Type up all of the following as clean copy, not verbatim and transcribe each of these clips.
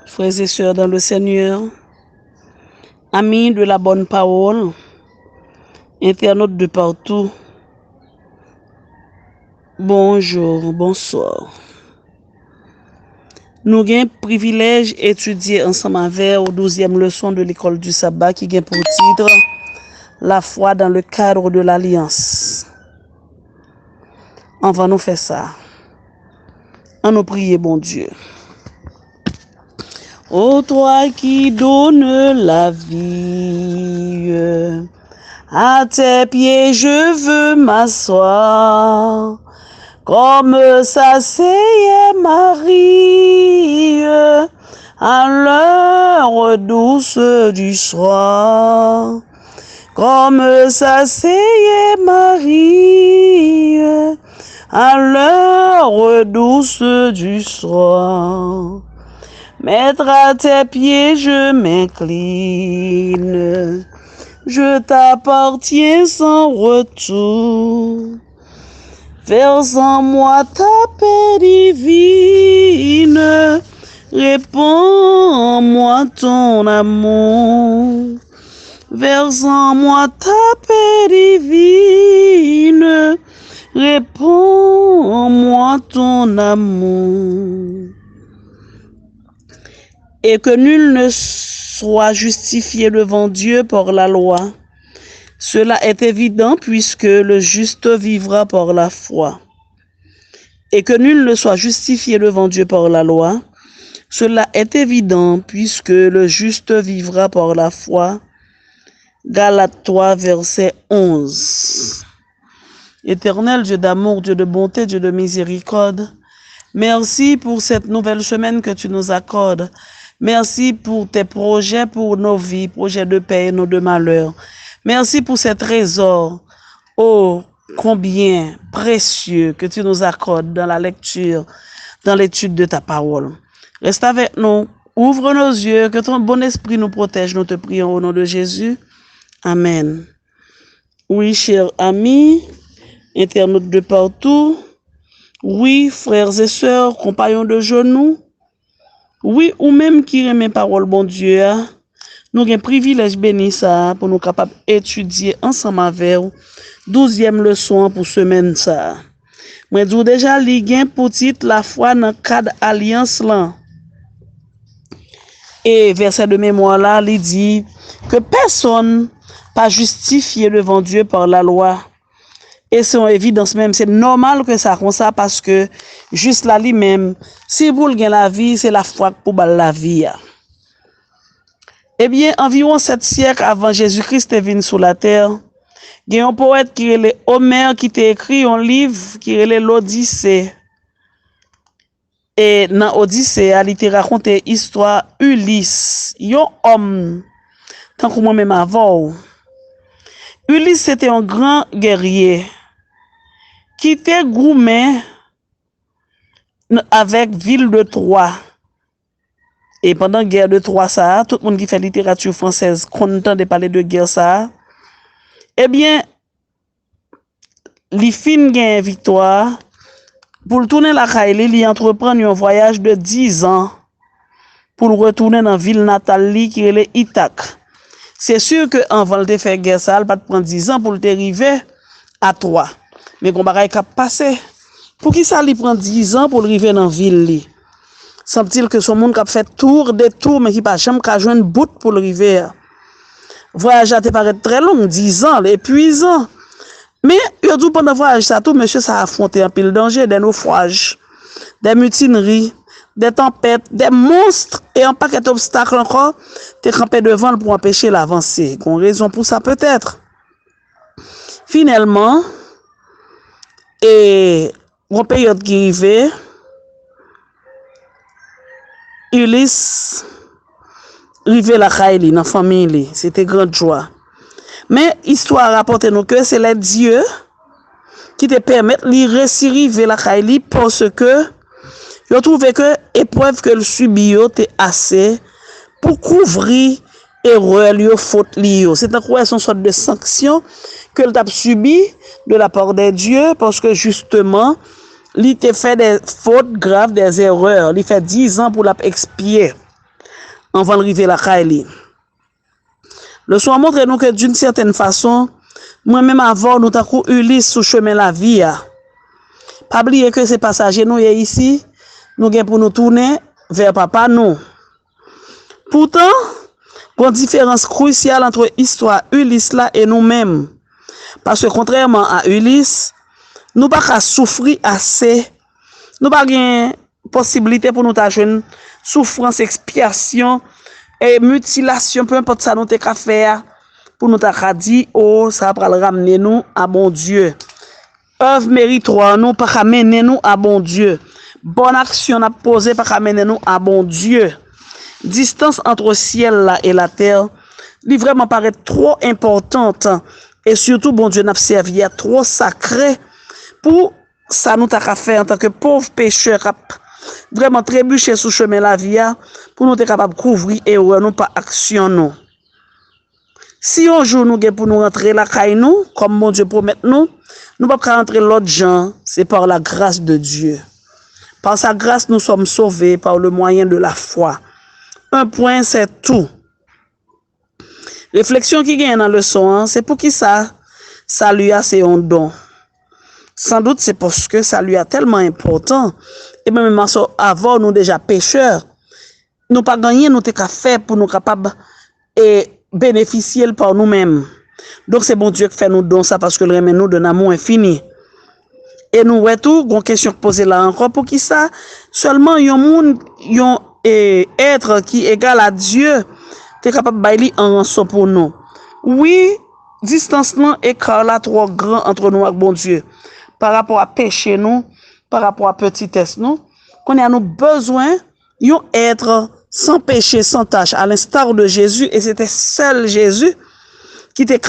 frères et sœurs dans le Seigneur, amis de la bonne parole, internautes de partout, bonjour, bonsoir. Nous avons le privilège d'étudier ensemble avec la 12e leçon de l'école du sabbat qui a pour titre La foi dans le cadre de l'alliance. On va nous faire ça. On nous prier, bon Dieu. Ô toi qui donnes la vie, à tes pieds je veux m'asseoir, comme s'asseyait Marie à l'heure douce du soir. Comme s'asseyait Marie à l'heure douce du soir. Maître, à tes pieds je m'incline, je t'appartiens sans retour. Verse en moi ta paix divine, répands-moi ton amour. Verse en moi ta paix divine, répands-moi ton amour. Et que nul ne soit justifié devant Dieu par la loi. Cela est évident puisque le juste vivra par la foi. Et que nul ne soit justifié devant Dieu par la loi. Cela est évident puisque le juste vivra par la foi. Galates 3, verset 11. Éternel Dieu d'amour, Dieu de bonté, Dieu de miséricorde, merci pour cette nouvelle semaine que tu nous accordes. Merci pour tes projets pour nos vies, projets de paix et non de malheur. Merci pour ces trésors, oh, combien précieux que tu nous accordes dans la lecture, dans l'étude de ta parole. Reste avec nous, ouvre nos yeux, que ton bon esprit nous protège, nous te prions au nom de Jésus. Amen. Oui, chers amis, internautes de partout, oui, frères et sœurs, compagnons de genoux, oui, ou même qui remet parole, bon Dieu, nous avons un privilège béni ça pour nous capables d'étudier ensemble avec vous 12e leçon pour semaine ça. Moi dis déjà li gen pour titre la foi dans cadre alliance là. Et verset de mémoire là, il dit que personne pas justifié devant Dieu par la loi. Et c'est une évidence même, c'est normal que ça comme ça parce que juste là lui-même, si vous avez la vie, c'est la foi pour la vie. Eh bien, environ 7 siècles avant Jésus-Christ est venu sur la terre, il y a un poète qui est Homère qui a écrit un livre qui est l'Odyssée. Et dans l'Odyssée, il a raconté l'histoire Ulysse, un homme, tant que moi-même avant. Ulysse c'était un grand guerrier qui était gourmand avec ville de Troie. Et pendant la guerre de Troie, ça, tout le monde qui fait littérature française content de parler de guerre, ça. Eh bien, il fin gagne victoire. Pour tourner la Kaili, il entreprend un voyage de 10 ans pour retourner dans la ville natale qui est Ithaque. C'est sûr qu'avant de faire guerre, ça, il va prendre 10 ans pour arriver à Troie. Mais qu'on va passer. Pour qui ça lui prend 10 ans pour arriver dans la ville? Semble-t-il que ce monde qui a fait tour des tours, mais qui n'a jamais joué une bout pour arriver. Voyage a paraît très long, 10 ans, épuisant. Mais, pendant le voyage, ça, tout monsieur, ça a affronté un pile danger, des naufrages, des mutineries, des tempêtes, des monstres et un paquet d'obstacles encore. Tu es campé devant pour empêcher l'avancée. Qu'on raison pour ça peut-être. Finalement, et en période qui arrivait, Ulysse arrivait la Kaili dans la famille, c'était grande joie. Mais l'histoire rapporte nous que c'est les dieux qui te permettent de réussir la Kaili parce que je trouve que l'épreuve que le subit est assez pour couvrir erreur li faute li. C'est une sorte de sanction que le a subi de la part de Dieu parce que justement il te fait des fautes graves, des erreurs. Il fait 10 ans pour l'expier. avant de arriver la Kaili. Le soir montre nous que d'une certaine façon, moi-même avant, nous avons Ulysse sous chemin la vie. Pas oublier que ces passagers nous est ici, nous avons pour nous tourner vers papa nous. Pourtant, il y a une différence cruciale entre l'histoire Ulysse là et nous-mêmes. Parce que contrairement à Ulysse, nous n'avons pas souffrir assez. Nous n'avons pas de possibilité pour nous avoir une souffrance, expiation et mutilation, peu importe ça nous avons faire pour nous avoir dit, oh, ça va ramener nous à bon Dieu. Œuvre méritoire, nous pas ramener nous à bon Dieu. Bonne action à poser pas ramener nous à bon Dieu. Distance entre ciel là et la terre, lui vraiment paraît trop importante et surtout bon Dieu n'a servi à trop sacré pour ça nous t'a faire en tant que pauvres pécheurs vraiment trébucher sous chemin la vie pour nous être capable de couvrir et nous pas action nous. Si un jour nous pour nous rentrer la caille nous comme mon Dieu promet nous pas rentrer l'autre gens, c'est par la grâce de Dieu. Par sa grâce nous sommes sauvés par le moyen de la foi. Un point, c'est tout. Réflexion qui gagne dans le son, c'est pour qui ça lui a c'est un don. Sans doute c'est parce que ça lui a tellement important. Et même avant nous déjà pécheurs, nous pas gagné nous qu'à faire pour nous capables et bénéficier par nous-mêmes. Donc c'est bon Dieu qui fait nous don ça parce que le remet nous d'un amour infini. Et nous ouais tout, une question posée là encore pour qui ça seulement un monde et être qui égal à Dieu, tu es capable de bailler en rançon pour nous. Oui, distance là écart là trop grand entre nous et bon Dieu. Par rapport à péché nous, par rapport à petitesse nous, qu'on a nous besoin d'un être sans péché, sans tâche, à l'instar de Jésus, et c'était seul Jésus qui était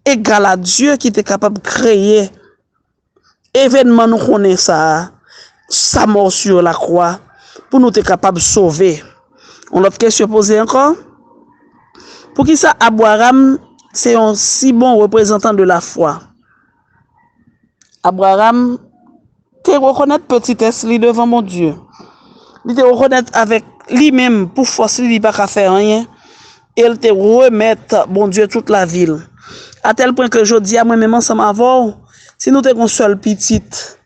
égal à Dieu, qui était capable de créer événement nous connaît ça, sa mort sur la croix. Pour nous être capable de sauver. On a question posée encore. Pour qui ça, Abraham, c'est un si bon représentant de la foi. Abraham, te reconnaître petitesse li devant mon Dieu. Il te reconnaître avec lui-même pour force lui pas faire rien. Et il te remettre bon Dieu toute la ville. À tel point que je dis à moi-même ensemble avant, si nous t'es seul petite,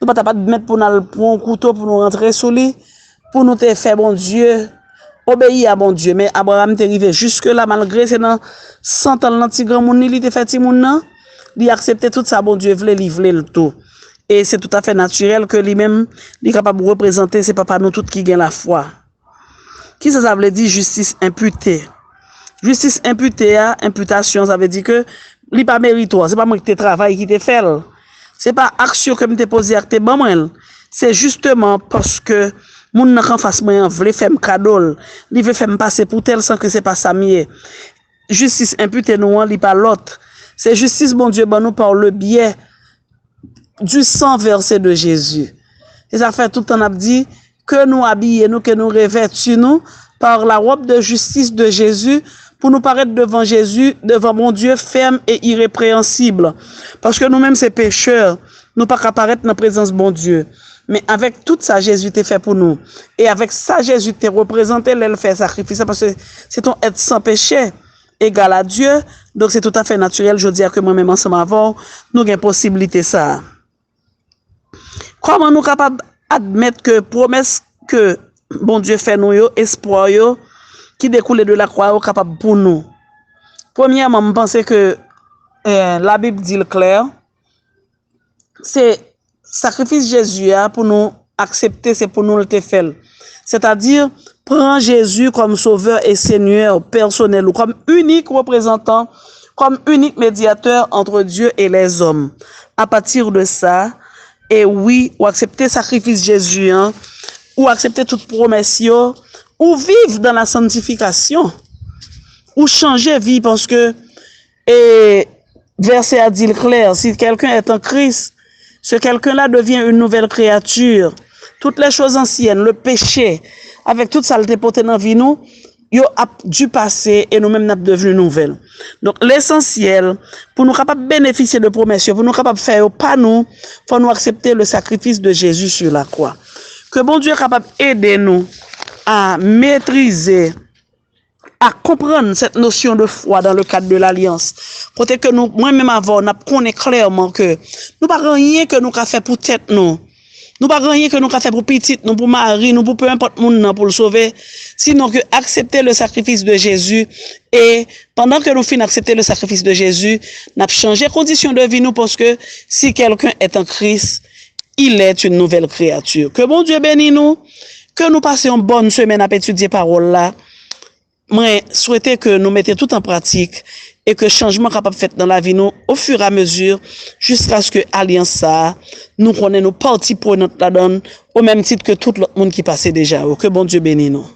nous pas mettre pour nous un couteau pour nous rentrer sous lui. Pour nous te faire bon Dieu, obéir à bon Dieu. Mais Abraham t'est arrivé jusque là, malgré c'est dans 100 ans, l'anti grand monde, il te fait petit monde, il accepté tout ça, bon Dieu, voulait livrer le tout. Et c'est tout à fait naturel que lui-même, il est capable de représenter, c'est pas nous tous qui gagnent la foi. Qui ça veut dire justice imputée? Justice imputée, imputation, ça veut dire que, il n'est pas méritoire, c'est pas moi qui te travaille, qui te fait. C'est pas action que je te pose à te bon, c'est justement parce que moun nan kan face moi vle faire cadeau, li veut faire passer pour tel sans que c'est pas ça mieux. Justice imputée nous li pas l'autre. C'est justice bon Dieu bon nous par le biais du sang versé de Jésus. Et ça fait tout le temps a dit que nous habiller nous, que nous revêtir nous par la robe de justice de Jésus pour nous paraître devant Jésus, devant mon Dieu ferme et irrépréhensible. Parce que nous-mêmes ces pécheurs, nous pas apparaître dans la présence de bon Dieu. Mais avec tout ça, Jésus t'a fait pour nous. Et avec ça, Jésus t'a représenté, elle fait sacrifice. Parce que c'est ton être sans péché, égal à Dieu. Donc c'est tout à fait naturel, je dis que moi-même ensemble avant, nous avons possibilité ça. Comment nous sommes capables d'admettre que promesse que bon Dieu fait nous, espoir qui découle de la croix, est capable pour nous? Premièrement, je pense que la Bible dit le clair, c'est sacrifice Jésus pour nous accepter, c'est pour nous le faire. C'est-à-dire, prends Jésus comme sauveur et seigneur personnel ou comme unique représentant, comme unique médiateur entre Dieu et les hommes. À partir de ça, et oui, ou accepter sacrifice Jésus, ou accepter toute promesse, ou vivre dans la sanctification, ou changer vie parce que, et verset a dit clair, si quelqu'un est en Christ, ce quelqu'un-là devient une nouvelle créature. Toutes les choses anciennes, le péché, avec toute saleté portée dans la vie, nous, il a dû passer et nous-mêmes nous devenus nouvelles. Donc, l'essentiel, pour nous capables de bénéficier de promesses, pour nous capables de faire pas nous, faut nous accepter le sacrifice de Jésus sur la croix. Que bon Dieu est capable d'aider nous à maîtriser à comprendre cette notion de foi dans le cadre de l'alliance. Côté que nous, moi-même avant, nous connaissons clairement que nous pas rien que nous avons fait pour tête nous. Nous pas rien que nous avons fait pour petite, nous pour mari, nous pour peu importe monde pour le sauver, sinon que accepter le sacrifice de Jésus et pendant que nous finissons accepter le sacrifice de Jésus, nous avons changé condition de vie nous parce que si quelqu'un est en Christ, il est une nouvelle créature. Que bon Dieu bénisse nous, que nous passions une bonne semaine à étudier parole là. Moi, souhaiter que nous mettions tout en pratique et que changement capable fait dans la vie nous au fur et à mesure jusqu'à ce que alliance ça nous connaissons nos parties prenantes la donne au même titre que tout le monde qui passait déjà. Que bon Dieu bénisse nous.